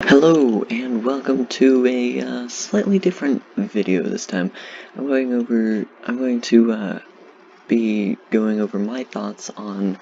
Hello and welcome to a slightly different video this time. I'm going to be going over my thoughts on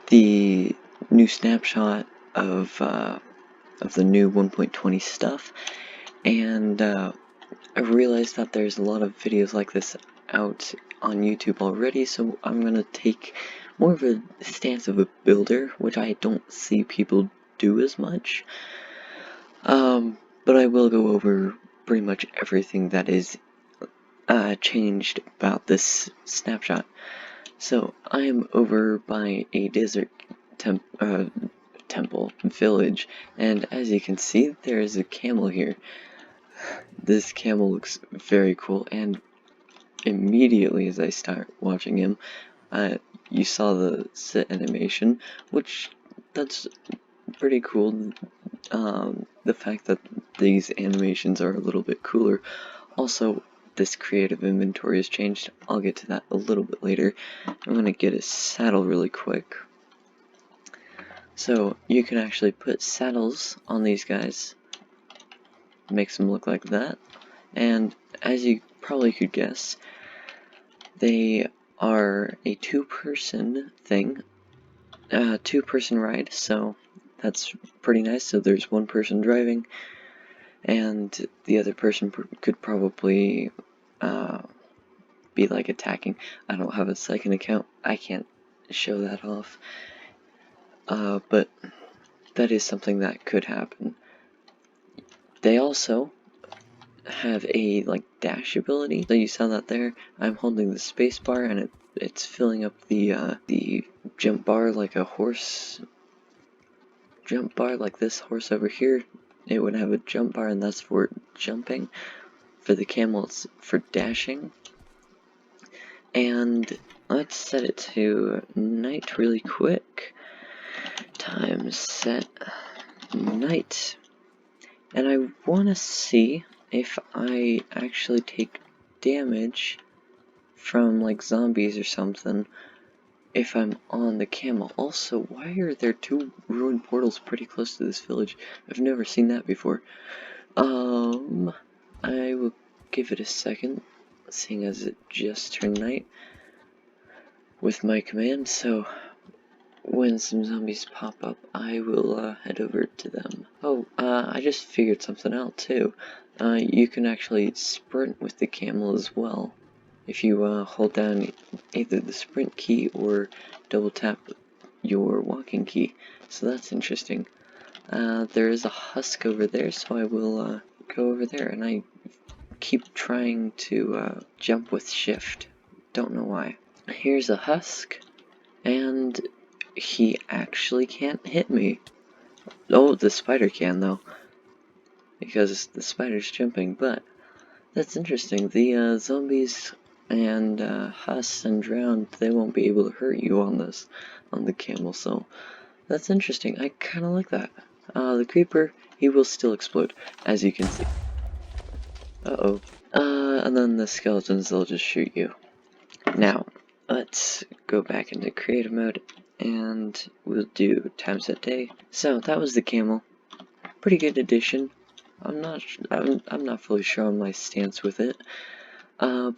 the new snapshot of the new 1.20 stuff, and I realized that there's a lot of videos like this out on YouTube already, so I'm gonna take more of a stance of a builder, which I don't see people do as much. But I will go over pretty much everything that is changed about this snapshot. So I am over by a desert temple village, and as you can see, there is a camel here. This camel looks very cool, and immediately as I start watching him, you saw the sit animation, which that's pretty cool. The fact that these animations are a little bit cooler. Also, this creative inventory has changed. I'll get to that a little bit later. I'm gonna get a saddle really quick. So you can actually put saddles on these guys. Makes them look like that. And as you probably could guess, they are a two-person thing. Two-person ride, so that's pretty nice. So there's one person driving, and the other person could probably be like attacking. I don't have a second account, I can't show that off, but that is something that could happen. They also have a like dash ability, so you saw that there. I'm holding the space bar and it's filling up the jump bar like a horse jump bar, like this horse over here. It would have a jump bar, and that's for jumping. For the camel, it's for dashing. And let's set it to night really quick. Time set night. And I want to see if I actually take damage from like zombies or something if I'm on the camel. Also, why are there two ruined portals pretty close to this village? I've never seen that before. I will give it a second, seeing as it just turned night with my command, so when some zombies pop up, I will head over to them. Oh, I just figured something out too. You can actually sprint with the camel as well, if you hold down either the sprint key or double tap your walking key. So that's interesting. There is a husk over there, so I will go over there, and I keep trying to jump with shift. Don't know why. Here's a husk, and he actually can't hit me. Oh, the spider can though, because the spider's jumping, but that's interesting. The zombies and husks and drowned, they won't be able to hurt you on the camel, so that's interesting. I kinda like that. The creeper, he will still explode, as you can see. Uh-oh. And then the skeletons, they'll just shoot you. Now, let's go back into creative mode, and we'll do time set day. So that was the camel. Pretty good addition. I'm not fully sure on my stance with it.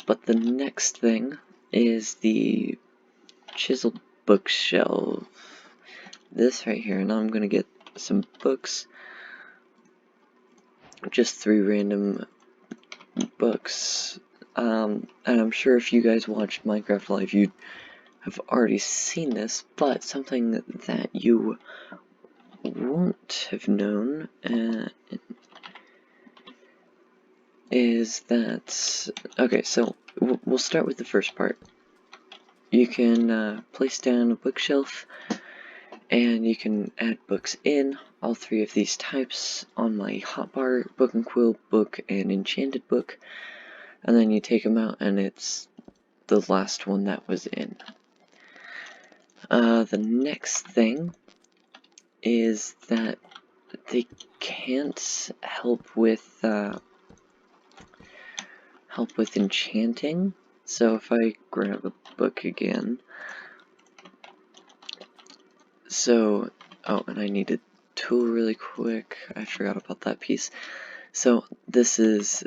But the next thing is the chiseled bookshelf. This right here, and I'm gonna get some books. Just 3 random books. And I'm sure if you guys watched Minecraft Live, you have already seen this, but something that you won't have known is that, okay, so we'll start with the first part. You can place down a bookshelf, and you can add books in. All 3 of these types on my hotbar: book and quill, book, and enchanted book. And then you take them out, and it's the last one that was in. The next thing is that they can't help with enchanting. So if I grab a book again, so oh, and I need to tool really quick. I forgot about that piece. So this is,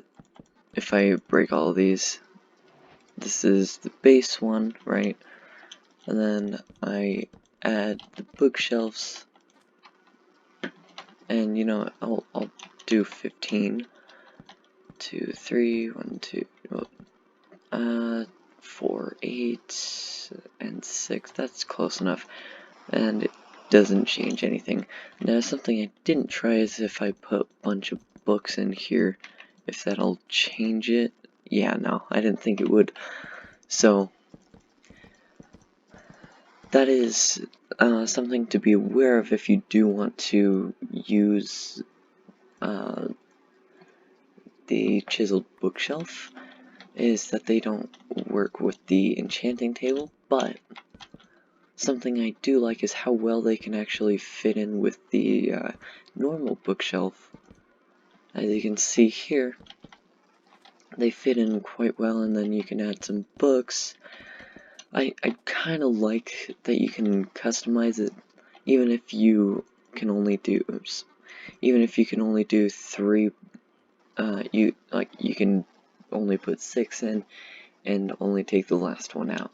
if I break all of these, this is the base one, right? And then I add the bookshelves, and you know, I'll do 15. 2, 3, 1, 2, 4, 8, and 6. That's close enough, and it doesn't change anything. Now, something I didn't try is if I put a bunch of books in here, if that'll change it. Yeah, no, I didn't think it would. So that is something to be aware of if you do want to use the chiseled bookshelf, is that they don't work with the enchanting table, but something I do like is how well they can actually fit in with the normal bookshelf. As you can see here, they fit in quite well, and then you can add some books. I kind of like that you can customize it, even if you can only do, three. You can only put 6 in, and only take the last one out.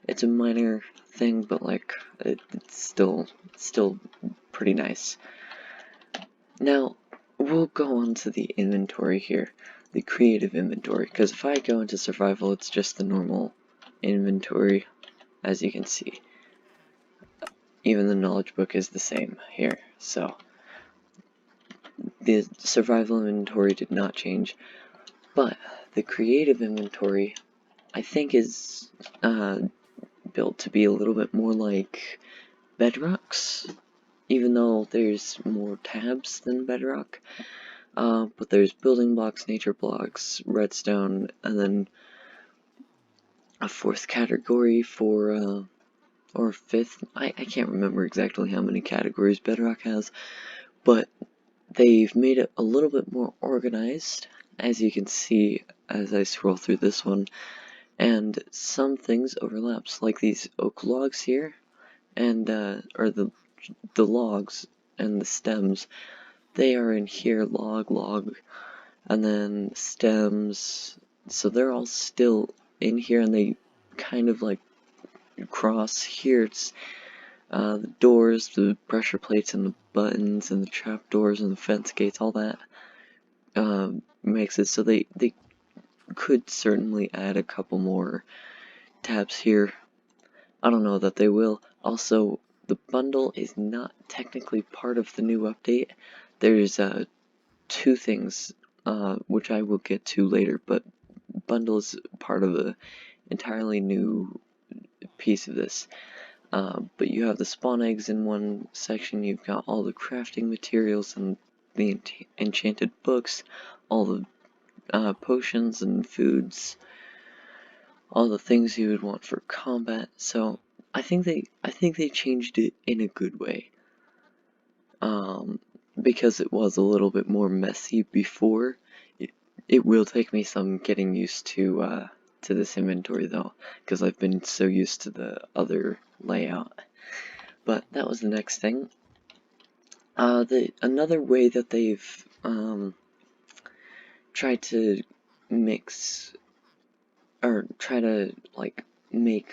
It's a minor thing, but like it's still pretty nice. Now we'll go on to the inventory here, the creative inventory, because if I go into survival, it's just the normal inventory, as you can see. Even the knowledge book is the same here, so the survival inventory did not change, but the creative inventory, I think, is built to be a little bit more like Bedrock's, even though there's more tabs than Bedrock. But there's building blocks, nature blocks, redstone, and then a 4th category for, or 5th, I can't remember exactly how many categories Bedrock has, but they've made it a little bit more organized, as you can see as I scroll through this one, and some things overlaps, like these oak logs here, and, or the logs and the stems, they are in here, log, and then stems, so they're all still in here, and they kind of like cross here. It's the doors, the pressure plates, and the buttons, and the trap doors, and the fence gates, all that makes it so they could certainly add a couple more tabs here. I don't know that they will. Also, the bundle is not technically part of the new update. There's 2 things which I will get to later, but bundle is part of an entirely new piece of this. But you have the spawn eggs in one section, you've got all the crafting materials and the enchanted books, all the potions and foods, all the things you would want for combat. So I think they changed it in a good way. Because it was a little bit more messy before. It will take me some getting used to this inventory though, because I've been so used to the other layout. But that was the next thing. Another way that they've tried to mix, or try to like make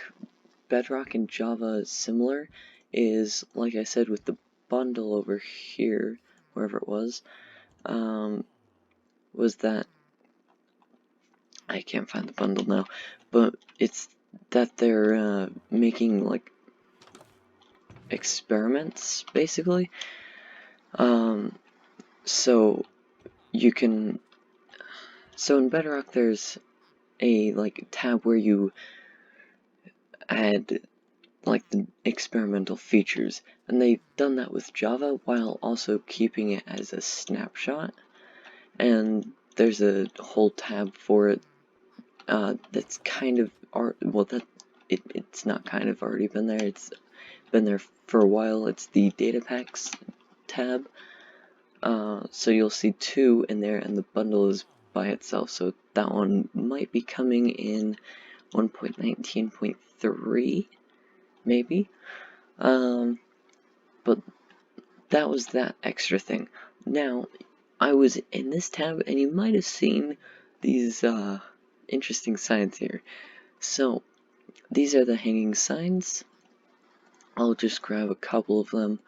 Bedrock and Java similar, is, like I said, with the bundle over here, wherever it was that, I can't find the bundle now, but it's that they're making like experiments, basically. So you can, so in Bedrock there's a like tab where you add like the experimental features, and they've done that with Java while also keeping it as a snapshot, and there's a whole tab for it that's kind of it's not kind of already been there, it's been there for a while. It's the data packs tab, so you'll see 2 in there, and the bundle is by itself, so that one might be coming in 1.19.3 maybe, but that was that extra thing. Now, I was in this tab, and you might have seen these interesting signs here. So, these are the hanging signs. I'll just grab a couple of them.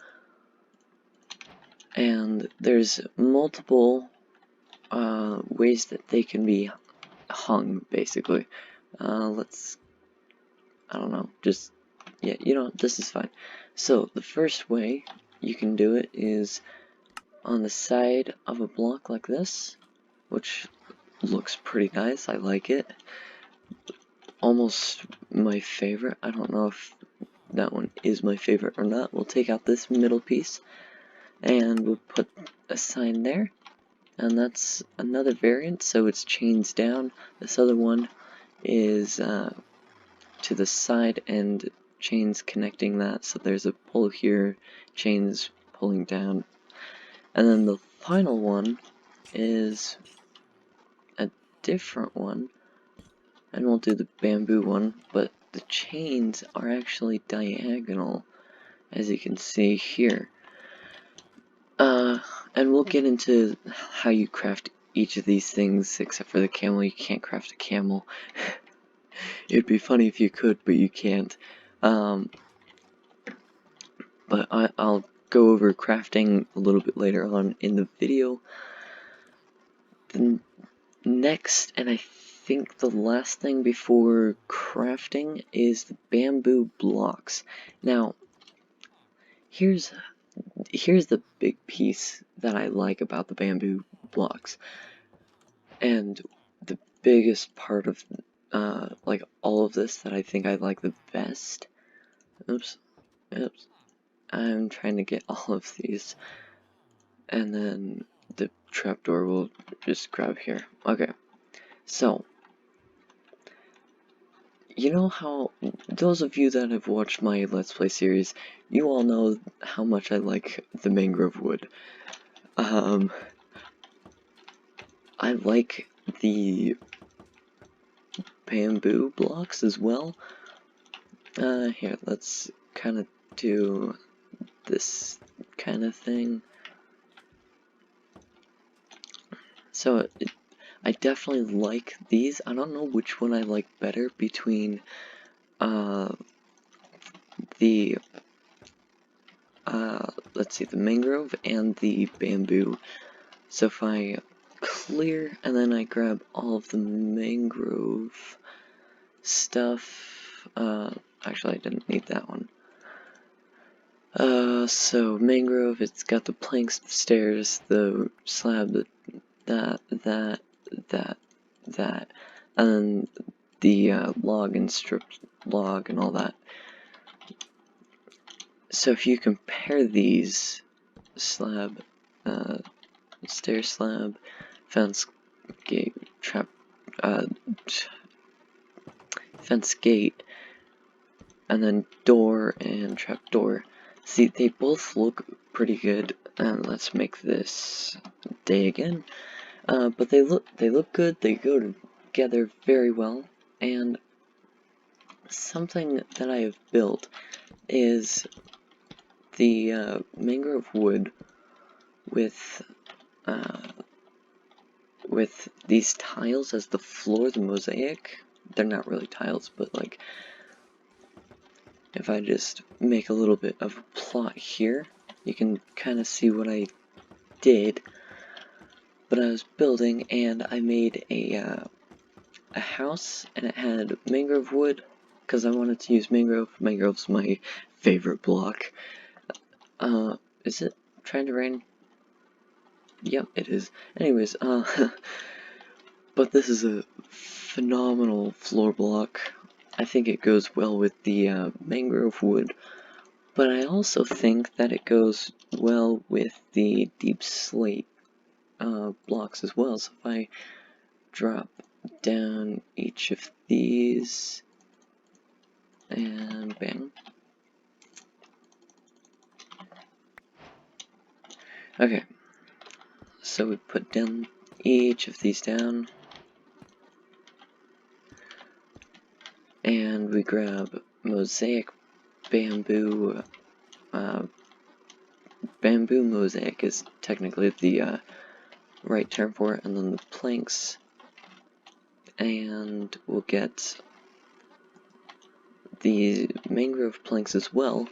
And there's multiple ways that they can be hung, basically. I don't know, just, yeah, this is fine. So, the first way you can do it is on the side of a block like this, which looks pretty nice. I like it. Almost my favorite. I don't know if that one is my favorite or not. We'll take out this middle piece and we'll put a sign there, and that's another variant, so it's chains down. This other one is to the side and chains connecting that, so there's a pull here, chains pulling down. And then the final one is a different one, and we'll do the bamboo one, but the chains are actually diagonal, as you can see here. And we'll get into how you craft each of these things, except for the camel. You can't craft a camel. It'd be funny if you could, but you can't. But I'll go over crafting a little bit later on in the video. The next, and I think the last thing before crafting, is the bamboo blocks. Now, here's the big piece that I like about the bamboo blocks, and the biggest part of like all of this that I think I like the best. Oops, I'm trying to get all of these, and then the trapdoor will just grab here. Okay, so you know how, those of you that have watched my Let's Play series, you all know how much I like the mangrove wood. I like the bamboo blocks as well. Here, let's kind of do this kind of thing. So, I definitely like these. I don't know which one I like better between, let's see, the mangrove and the bamboo. So if I clear and then I grab all of the mangrove stuff, actually I didn't need that one. So mangrove, it's got the planks, the stairs, the slab, that, and then the log and stripped log and all that. So if you compare these, slab, stair slab, fence gate, fence gate, and then door and trap door. See, they both look pretty good. And let's make this day again. But they look good. They go together very well. And something that I have built is the mangrove wood with these tiles as the floor, the mosaic. They're not really tiles, but like, if I just make a little bit of a plot here, you can kind of see what I did. But I was building, and I made a house, and it had mangrove wood, because I wanted to use mangrove. Mangrove's my favorite block. Is it trying to rain? Yep, it is. Anyways, but this is a phenomenal floor block. I think it goes well with the mangrove wood, but I also think that it goes well with the deep slate blocks as well. So if I drop down each of these, and bang. Okay, so we put down each of these down, and we grab mosaic bamboo bamboo mosaic is technically the right term for it, and then the planks, and we'll get the mangrove planks as well,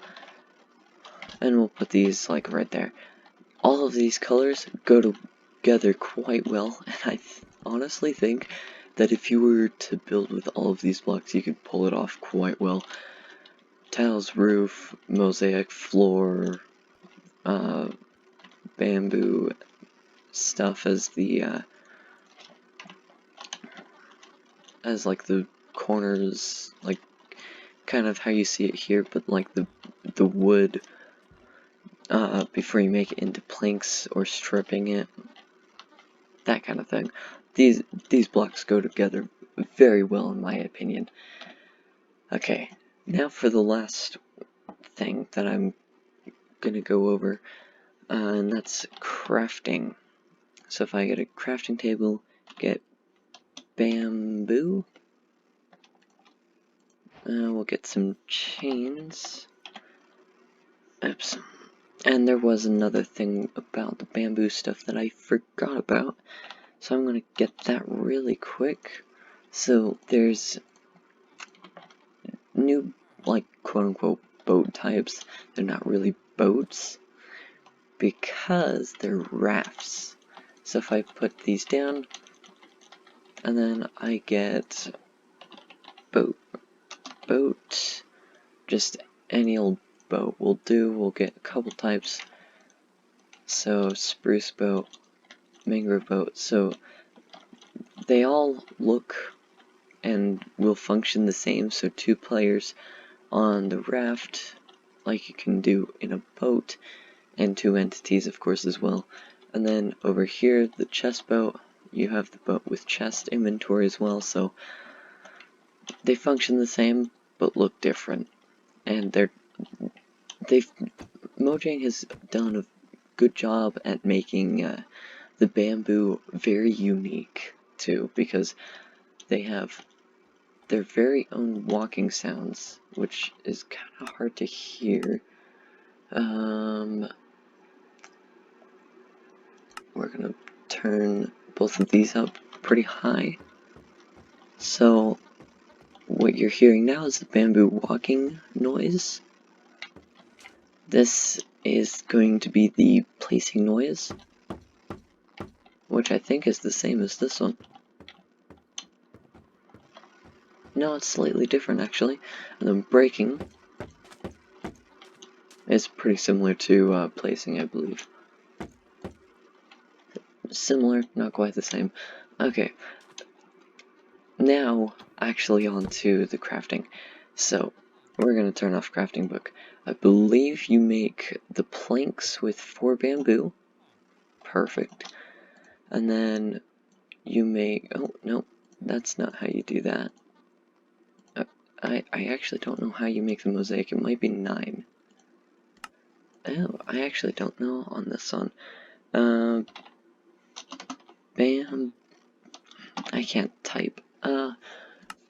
and we'll put these like right there. All of these colors go together quite well, and I honestly think that if you were to build with all of these blocks, you could pull it off quite well. Tiles, roof, mosaic, floor, bamboo stuff as the as like the corners, like kind of how you see it here, but like the wood before you make it into planks or stripping it, that kind of thing. These blocks go together very well in my opinion. Okay, now for the last thing that I'm gonna go over, and that's crafting. So if I get a crafting table, get bamboo, we'll get some chains. Oops. And there was another thing about the bamboo stuff that I forgot about, so I'm gonna get that really quick. So there's new, like, quote-unquote boat types. They're not really boats because they're rafts. So if I put these down, and then I get boat, just any old boat will do. We'll get a couple types. So spruce boat, mangrove boat. So they all look and will function the same. So 2 players on the raft, like you can do in a boat, and 2 entities of course as well. And then over here, the chest boat, you have the boat with chest inventory as well, so they function the same but look different. And Mojang has done a good job at making the bamboo very unique too, because they have their very own walking sounds, which is kind of hard to hear. We're gonna turn both of these up pretty high. So what you're hearing now is the bamboo walking noise. This is going to be the placing noise, which I think is the same as this one. No, it's slightly different actually. And then breaking is pretty similar to placing, I believe. Similar, not quite the same. Okay, now actually on to the crafting. So we're gonna turn off crafting book. I believe you make the planks with 4 bamboo. Perfect. And then you make, oh no, that's not how you do that. I actually don't know how you make the mosaic. It might be 9. Oh, I actually don't know on this one. Bam. I can't type.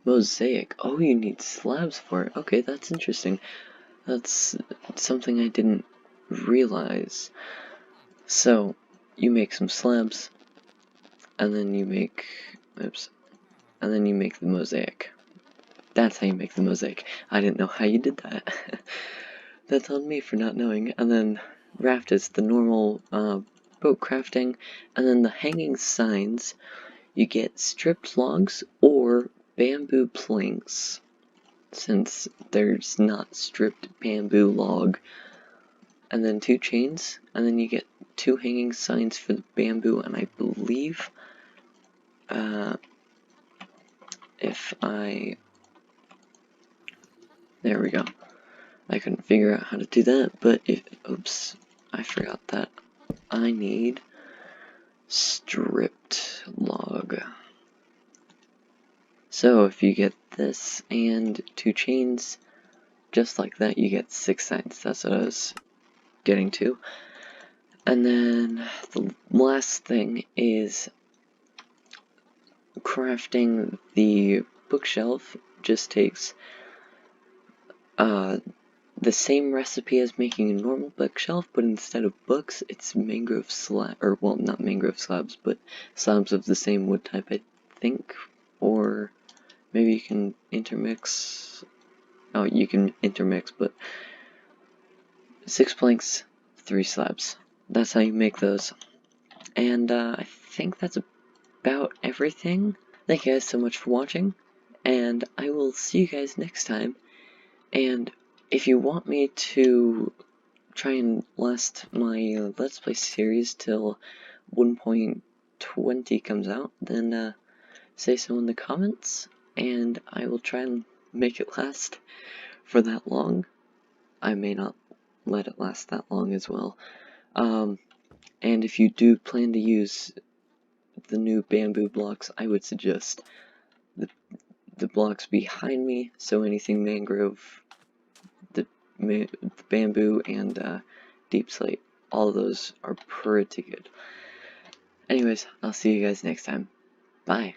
Mosaic. Oh, you need slabs for it. Okay, that's interesting. That's something I didn't realize. So, you make some slabs, and then you make, oops, and then you make the mosaic. That's how you make the mosaic. I didn't know how you did that. That's on me for not knowing. And then raft is the normal boat crafting, and then the hanging signs, you get stripped logs or bamboo planks, since there's not stripped bamboo log. And then 2 chains, and then you get 2 hanging signs for the bamboo, and I believe there we go. I couldn't figure out how to do that, but oops, I forgot that I need stripped log. So if you get this and 2 chains, just like that, you get 6 signs. That's what I was getting to. And then the last thing is crafting the bookshelf. Just takes the same recipe as making a normal bookshelf, but instead of books, it's mangrove slab, or well, not mangrove slabs, but slabs of the same wood type, I think, or maybe you can intermix. Oh, you can intermix, but 6 planks, 3 slabs. That's how you make those. And I think that's about everything. Thank you guys so much for watching, and I will see you guys next time. And if you want me to try and last my Let's Play series till 1.20 comes out, then say so in the comments, and I will try and make it last for that long. I may not let it last that long as well. And if you do plan to use the new bamboo blocks, I would suggest the blocks behind me, so anything mangrove, the bamboo, and deep slate, all of those are pretty good. Anyways, I'll see you guys next time. Bye.